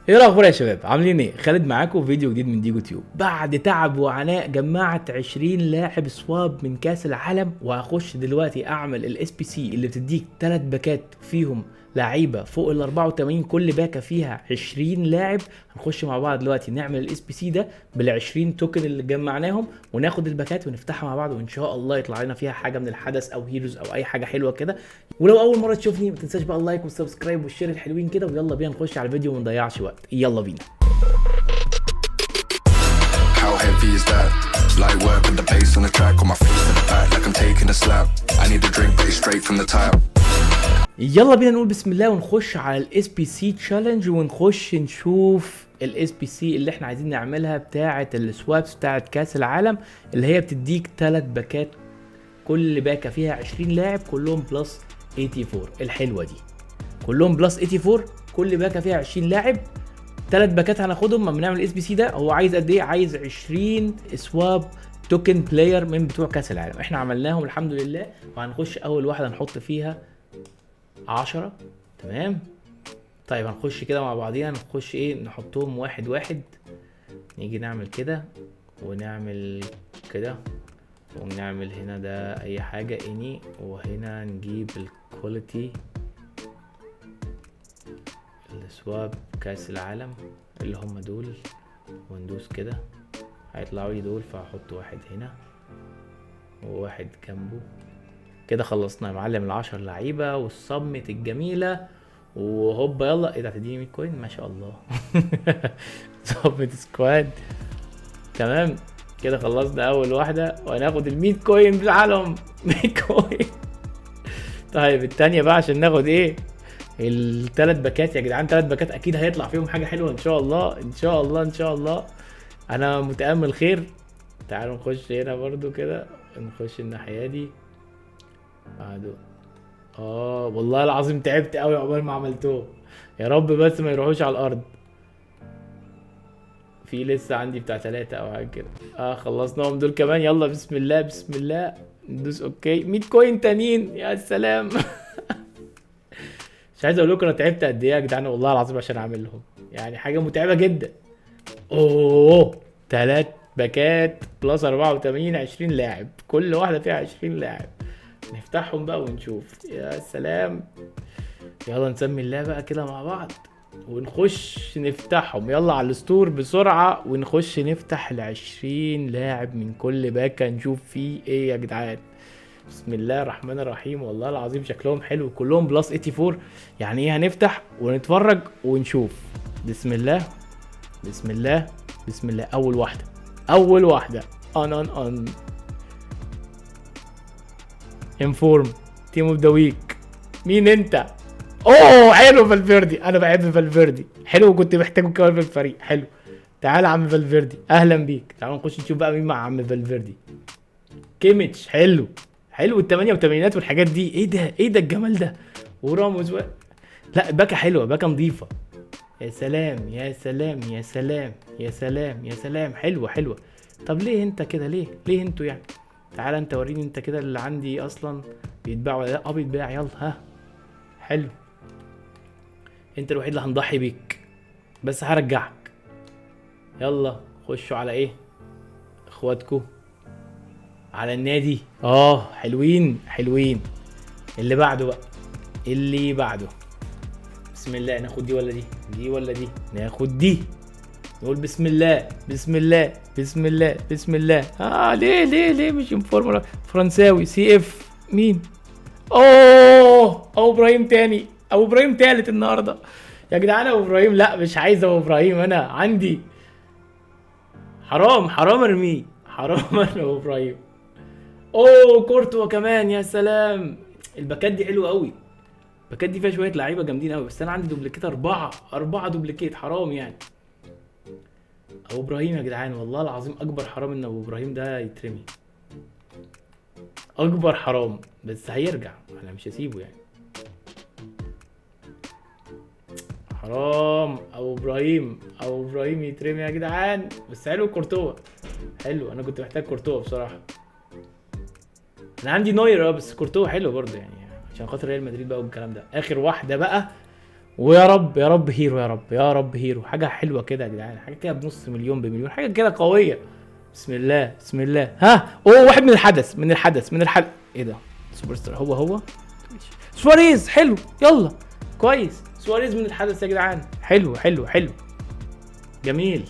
ايه الاخبار يا شباب؟ عاملين ايه؟ خالد معاكم في فيديو جديد من ديجو تيوب. بعد تعب وعناء جمعت 20 لاعب سواب من كاس العالم، وهخش دلوقتي اعمل الاس بي سي اللي بتديك 3 باكات فيهم لعيبه فوق ال 84، كل باكه فيها 20 لاعب. هنخش مع بعض دلوقتي نعمل الاس بي سي ده بال 20 توكن اللي جمعناهم، وناخد الباكات ونفتحها مع بعض، وان شاء الله يطلع لنا فيها حاجه من الحدث او هيروز او اي حاجه حلوه كده. ولو اول مره تشوفني ما تنساش بقى اللايك والسبسكرايب والشير الحلوين كده، ويلا بينا نخش على الفيديو وما نضيعش وقت. يلا بينا. How heavy is that? Light work with the bass on the track, on my face in the back like I'm taking a slap. I need a drink, but it's straight from the tap. يلا بينا نقول بسم الله ونخش على الاس بي سي تشالنج، ونخش نشوف الاس بي سي اللي احنا عايزين نعملها بتاعه السوابس بتاعه كاس العالم، اللي هي بتديك 3 باكات كل باكه فيها 20 لاعب كلهم بلس 84. الحلوه دي كلهم بلس 84، كل باكه فيها 20 لاعب. 3 باكات هناخدهم لما بنعمل الاس بي سي ده. هو عايز قد ايه؟ عايز 20 سواب توكن بلاير من بتوع كاس العالم. احنا عملناهم الحمد لله، وهنخش اول واحده نحط فيها 10. تمام. طيب هنخش كده مع بعضينا، نخش ايه، نحطهم واحد واحد. نيجي نعمل كده ونعمل كده ونعمل هنا ده اي حاجة اني، وهنا نجيب الكواليتي السواب كاس العالم اللي هم دول، وندوس كده هيطلعوا لي دول، فهحط واحد هنا وواحد جنبه كده. خلصنا يا معلم ال10 لعيبه والصمت الجميله، وهوبا يلا. ايه ده؟ هتديني 100 كوين؟ ما شاء الله. صمت سكواد. تمام كده خلصنا اول واحده، وهناخد ال 100 كوين بتاعهم. 100 كوين. طيب التانية بقى عشان ناخد ايه الثلاث باكات يا جدعان. 3 باكات اكيد هيطلع فيهم حاجه حلوه ان شاء الله ان شاء الله ان شاء الله. انا متامل خير. تعالوا نخش هنا برضو كده، نخش الناحيه دي بعده. والله العظيم تعبت قوي عقبال ما عملتوه. يا رب بس ما يروحوش على الارض. في لسه عندي بتاع 3 او حاجه كده. خلصناهم دول كمان. يلا بسم الله بسم الله ندوس اوكي. 100 كوين تانيين يا سلام. مش عايز اقول لكم انا تعبت قد ايه يا جدعان والله العظيم عشان اعملهم، يعني حاجه متعبه جدا. 3 باكات بلس 84 20 لاعب، كل واحده فيها 20 لاعب. نفتحهم بقى ونشوف. يا سلام. يلا نسمي الله بقى كده مع بعض ونخش نفتحهم. يلا على الستور بسرعة ونخش نفتح ال20 لاعب من كل باكة، نشوف فيه ايه يا جدعان. بسم الله الرحمن الرحيم. والله العظيم شكلهم حلو كلهم بلس 84. يعني ايه؟ هنفتح ونتفرج ونشوف. بسم الله بسم الله بسم الله. اول واحدة اول واحدة ان انفورم تيم اوف ذا ويك. مين انت؟ حلو فالفيردي. انا بحب فالفيردي، حلو كنت محتاجه كمان في الفريق. حلو. تعال يا عم فالفيردي، اهلا بيك. تعالوا نخش نشوف بقى مين مع عم فالفيردي. كيميتش حلو حلو. ال88 والحاجات دي. ايه ده ايه ده الجمال ده؟ وراموس لا باكا حلوه، باكا نظيفه. يا سلام يا سلام يا سلام يا سلام يا سلام. حلوه حلوه. طب ليه انت كده؟ ليه انتوا يعني؟ تعال انت وريني انت كده اللي عندي اصلا بيتباع ولا لا. بيتباع. يلا ها. حلو. انت الوحيد اللي هنضحي بيك، بس هرجعك. يلا خشوا على ايه اخواتكو، على النادي. حلوين حلوين. اللي بعده بقى، اللي بعده. بسم الله. ناخد دي ولا دي؟ دي ولا دي؟ ناخد دي. نقول بسم الله بسم الله بسم الله بسم الله. ليه مش انفورمولا فرنساوي سي اف؟ مين؟ ابو ابراهيم تاني، ابو ابراهيم تالت النهارده يا جدعان. ابو ابراهيم لا مش عايز ابو ابراهيم، انا عندي. حرام ارميه، حرام. ابو ابراهيم. كورتوا كمان. يا سلام. الباكات دي حلوه قوي، الباكات دي فيها شويه لعيبه جامدين قوي، بس انا عندي دوبليكيت 4 دوبليكيت. حرام يعني. ابو ابراهيم يا جدعان والله العظيم اكبر حرام ان ابو ابراهيم ده يترمي. اكبر حرام، بس هيرجع انا مش هسيبه يعني. حرام. ابو ابراهيم يترمي يا جدعان. بس حلو كورتوا، حلو. انا كنت محتاج كورتوا بصراحه. انا عندي نوير بس كورتوا حلو برضه يعني، عشان خاطر ريال مدريد بقى والكلام ده. اخر واحده بقى ويا رب يا رب هيرو، يا رب يا رب هيرو، حاجه حلوه كده يا جدعان، حاجه كده بنص مليون بمليون، حاجه كده قويه. بسم الله بسم الله. ها واحد من الحدث ايه ده؟ سوبر ستار هو سواريز. حلو يلا كويس، سواريز من الحدث يا جدعان. حلو حلو حلو جميل.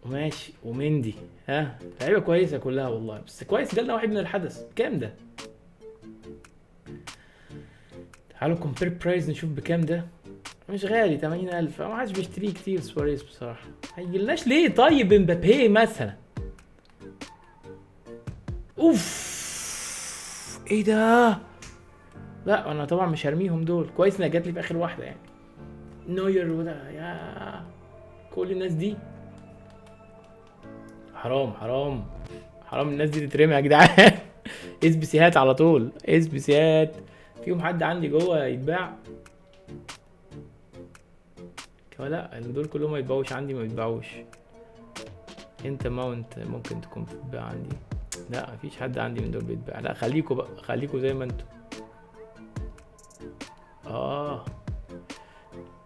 ماشي ومندي. ها لعيبه كويسه كلها والله، بس كويس جالنا واحد من الحدث. كام ده؟ تعالوا كومبير برايس نشوف بكام ده. مش غالي 80,000، ما حدش بيشتريه كتير سواريز بصراحه. هيجيلناش ليه؟ طيب امبابي مثلا. اوف ايه ده؟ لا انا طبعا مش هرميهم دول، كويس انها جات لي في اخر واحده يعني. نوير وده يا كل الناس دي. حرام حرام حرام الناس دي تترمي يا جدعان. اس بي سيهات على طول، اس بي سيهات. فيهم حد عندي جوه يتباع؟ لا دول كلهم ما يتباعوش عندي، ما يتباعوش. انت ماونت ممكن تكون بتتباع عندي. لا مفيش حد عندي من دول بيتباع. لا خليكوا بقى، خليكوا زي ما انتوا.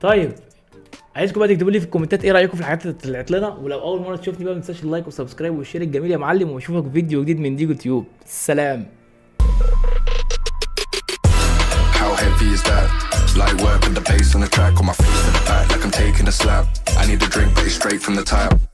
طيب عايزكم بقى تكتبوا لي في الكومنتات ايه رايكم في الحاجات اللي طلعت لنا، ولو اول مره تشوفني بقى ما تنساش اللايك والسبسكرايب والشير الجميل يا معلم، واشوفك في فيديو جديد من ديجو تيوب. سلام. How heavy is that? Light work with the bass on the track, on my face to the back like I'm taking a slap. I need a drink but it's straight from the tap.